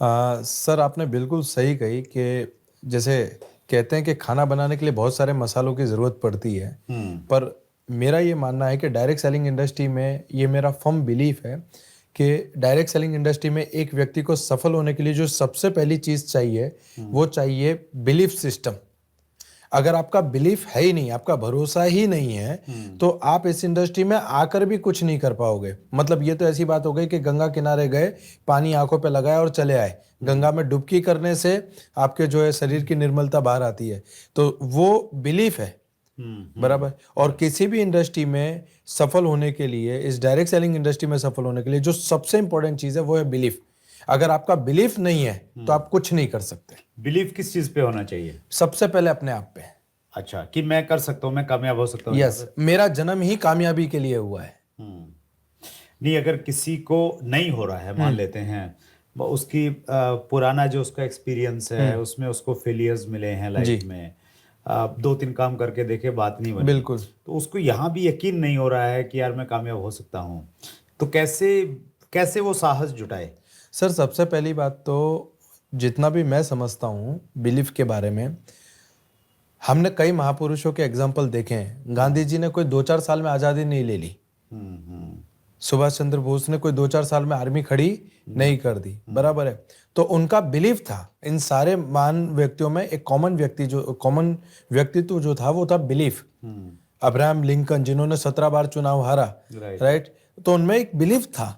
Sir आपने बिल्कुल सही कही कि जैसे कहते हैं कि खाना बनाने के लिए बहुत सारे मसालों की ज़रूरत पड़ती है। पर मेरा ये मानना है कि डायरेक्ट सेलिंग इंडस्ट्री में ये मेरा फर्म बिलीफ है कि डायरेक्ट सेलिंग इंडस्ट्री में एक व्यक्ति को सफल होने के लिए जो सबसे पहली चीज़ चाहिए वो चाहिए बिलीफ सिस्टम। अगर आपका बिलीफ है ही नहीं, आपका भरोसा ही नहीं है, तो आप इस इंडस्ट्री में आकर भी कुछ नहीं कर पाओगे। मतलब ये तो ऐसी बात हो गई कि गंगा किनारे गए, पानी आंखों पे लगाया और चले आए। गंगा में डुबकी करने से आपके जो है शरीर की निर्मलता बाहर आती है। तो वो बिलीफ है, बराबर। और किसी भी इंडस्ट्री में सफल होने के लिए, इस डायरेक्ट सेलिंग इंडस्ट्री में सफल होने के लिए जो सबसे इंपॉर्टेंट चीज है वो है बिलीफ। अगर आपका बिलीफ नहीं है तो आप कुछ नहीं कर सकते। बिलीव किस चीज पे होना चाहिए? सबसे पहले अपने आप पे। अच्छा, कि मैं कर सकता हूँ, मैं कामयाब हो सकता हूँ यहाँ यस, पे। मेरा जन्म ही कामयाबी के लिए हुआ है। नहीं, अगर किसी को नहीं हो रहा है, मान लेते हैं उसकी पुराना जो उसका एक्सपीरियंस है उसमें उसको फेलियर्स मिले हैं लाइफ जी में, 2-3 काम करके देखे, बात नहीं बनी, बिल्कुल। तो उसको यहाँ भी यकीन नहीं हो रहा है कि यार मैं कामयाब हो सकता हूँ, तो कैसे कैसे वो साहस जुटाए? सर सबसे पहली बात तो जितना भी मैं समझता हूँ बिलीफ के बारे में, हमने कई महापुरुषों के एग्जाम्पल देखे हैं। गांधी जी ने कोई 2-4 साल में आज़ादी नहीं ले ली। सुभाष चंद्र बोस ने कोई 2-4 साल में आर्मी खड़ी नहीं कर दी, बराबर है। तो उनका बिलीफ था। इन सारे महान व्यक्तियों में एक कॉमन व्यक्तित्व जो था वो था बिलीफ। अब्राहम लिंकन जिन्होंने 17 बार चुनाव हारा, राइट, तो उनमें एक बिलीफ था,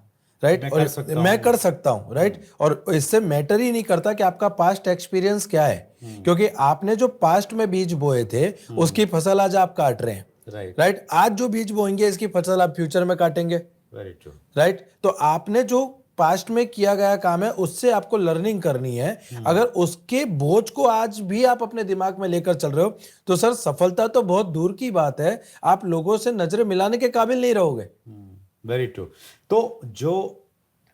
राइट, और मैं कर सकता हूँ, राइट। और इससे मैटर ही नहीं करता कि आपका पास्ट एक्सपीरियंस क्या है, क्योंकि आपने जो पास्ट में बीज बोए थे उसकी फसल आज आप काट रहे हैं, राइट। आज जो बीज बोएंगे इसकी फसल आप फ्यूचर में काटेंगे, वेरी ट्रू, राइट। तो आपने जो पास्ट में किया गया काम है उससे आपको लर्निंग करनी है। अगर उसके बोझ को आज भी आप अपने दिमाग में लेकर चल रहे हो तो सर सफलता तो बहुत दूर की बात है, आप लोगों से नजरें मिलाने के काबिल नहीं रहोगे। Very true. तो जो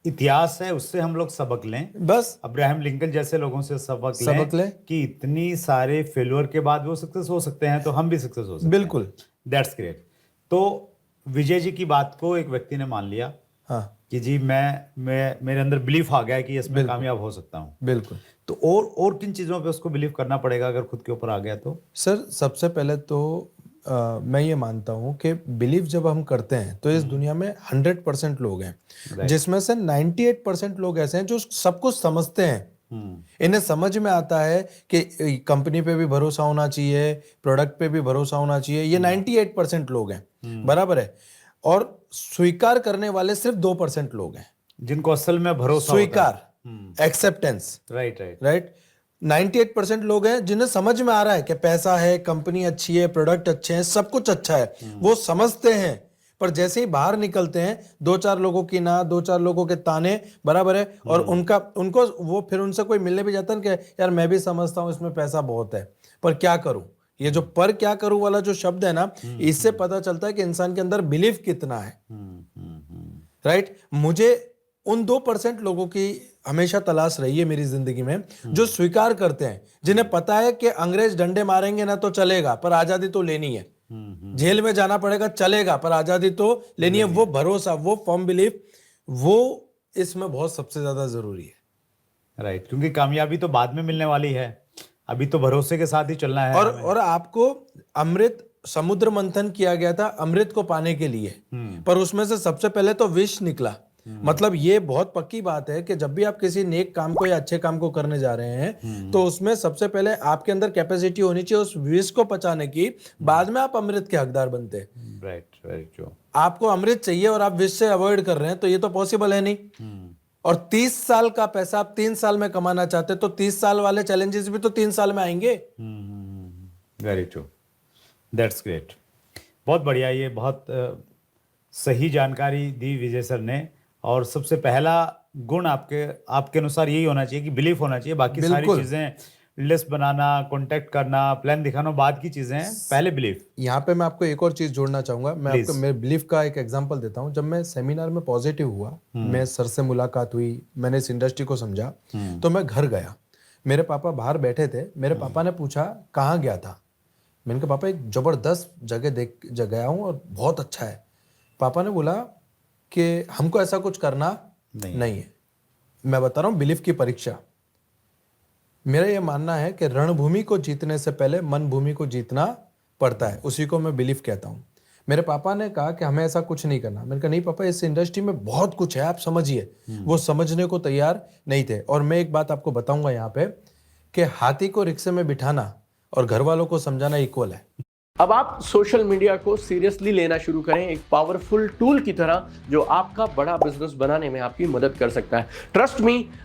इतिहास है उससे हम लोग सबक लें, बस अब्राहम लिंकन जैसे लोगों से सबक लें कि इतनी सारे फेल्योर के बाद वो सक्सेस हो सकते हैं, तो हम भी सक्सेस हो सकते हैं। बिल्कुल, दैट्स ग्रेट। तो विजय जी की बात को एक व्यक्ति ने मान लिया, हाँ, कि जी मैं मेरे अंदर बिलीफ आ गया कि इसमें कामयाब हो सकता हूँ, बिल्कुल। तो और किन चीजों पे उसको बिलीव करना पड़ेगा अगर खुद के ऊपर आ गया तो? सर सबसे पहले तो मैं ये मानता हूँ कि बिलीव जब हम करते हैं तो इस दुनिया में 100% लोग हैं, जिसमें से 98% लोग ऐसे हैं जो सब कुछ समझते हैं। इन्हें समझ में आता है कि कंपनी पे भी भरोसा होना चाहिए, प्रोडक्ट पे भी भरोसा होना चाहिए। ये 98% लोग हैं, बराबर है। और स्वीकार करने वाले सिर्फ 2% लोग हैं, जिनको असल में भरोसा स्वीकार, एक्सेप्टेंस, राइट राइट राइट। 98% लोग हैं जिन्हें समझ में आ रहा है कि पैसा है, कंपनी अच्छी है, प्रोडक्ट अच्छे हैं, सब कुछ अच्छा है, वो समझते हैं। पर जैसे ही बाहर निकलते हैं, 2-4 लोगों की ना, 2-4 लोगों के ताने, बराबर है, और उनको वो फिर उनसे कोई मिलने भी जाता है कि यार मैं भी समझता हूं इसमें पैसा बहुत है, पर क्या करूं। ये जो पर क्या करूं वाला जो शब्द है ना, इससे पता चलता है कि इंसान के अंदर बिलीफ कितना है, राइट। मुझे उन 2% लोगों की हमेशा तलाश रही है मेरी जिंदगी में, जो स्वीकार करते हैं, जिन्हें पता है कि अंग्रेज डंडे मारेंगे ना तो चलेगा पर आजादी तो लेनी है, जेल में जाना पड़ेगा चलेगा पर आजादी तो लेनी है। वो भरोसा, वो फर्म बिलीफ, वो इसमें बहुत सबसे ज्यादा जरूरी है, राइट। क्योंकि कामयाबी तो बाद में मिलने वाली है, अभी तो भरोसे के साथ ही चलना है। और आपको अमृत, समुद्र मंथन किया गया था अमृत को पाने के लिए, पर उसमें से सबसे पहले तो विष निकला। मतलब ये बहुत पक्की बात है कि जब भी आप किसी नेक काम को या अच्छे काम को करने जा रहे हैं तो उसमें सबसे पहले आपके अंदर कैपेसिटी होनी चाहिए उस विष को पचाने की, बाद में आप अमृत के हकदार बनते हैं। Right, very true. आपको अमृत चाहिए और आप विष से अवॉइड कर रहे हैं तो ये तो पॉसिबल है नहीं। और 30 साल का पैसा आप 3 साल में कमाना चाहते हैं तो 30 साल वाले चैलेंजेस भी तो 3 साल में आएंगे। Very true, that's great. बहुत बढ़िया, ये बहुत सही जानकारी दी विजय सर ने। और सबसे पहला गुण आपके अनुसार यही होना चाहिए कि बिलीफ होना चाहिए। बाकी सारी चीजें, लिस्ट बनाना, कांटेक्ट करना, प्लान दिखाना बाद की चीजें हैं, पहले बिलीफ। यहाँ पे मैं आपको एक और चीज जोड़ना चाहूंगा। मैं आपको मेरे बिलीफ का एक एग्जांपल देता हूँ। जब मैं सेमिनार में पॉजिटिव हुआ, मैं सर से मुलाकात हुई, मैंने इस इंडस्ट्री को समझा, तो मैं घर गया। मेरे पापा बाहर बैठे थे। मेरे पापा ने पूछा कहाँ गया था। मैंने कहा पापा एक जबरदस्त जगह गया हूँ और बहुत अच्छा है। पापा ने बोला कि हमको ऐसा कुछ करना नहीं है। मैं बता रहा हूँ बिलीफ की परीक्षा। मेरा ये मानना है कि रणभूमि को जीतने से पहले मन भूमि को जीतना पड़ता है, उसी को मैं बिलीफ कहता हूँ। मेरे पापा ने कहा कि हमें ऐसा कुछ नहीं करना। मैंने कहा नहीं पापा, इस इंडस्ट्री में बहुत कुछ है, आप समझिए। वो समझने को तैयार नहीं थे। और मैं एक बात आपको बताऊंगा यहाँ पे कि हाथी को रिक्शे में बिठाना और घर वालों को समझाना इक्वल है। अब आप सोशल मीडिया को सीरियसली लेना शुरू करें, एक पावरफुल टूल की तरह जो आपका बड़ा बिजनेस बनाने में आपकी मदद कर सकता है। Trust me,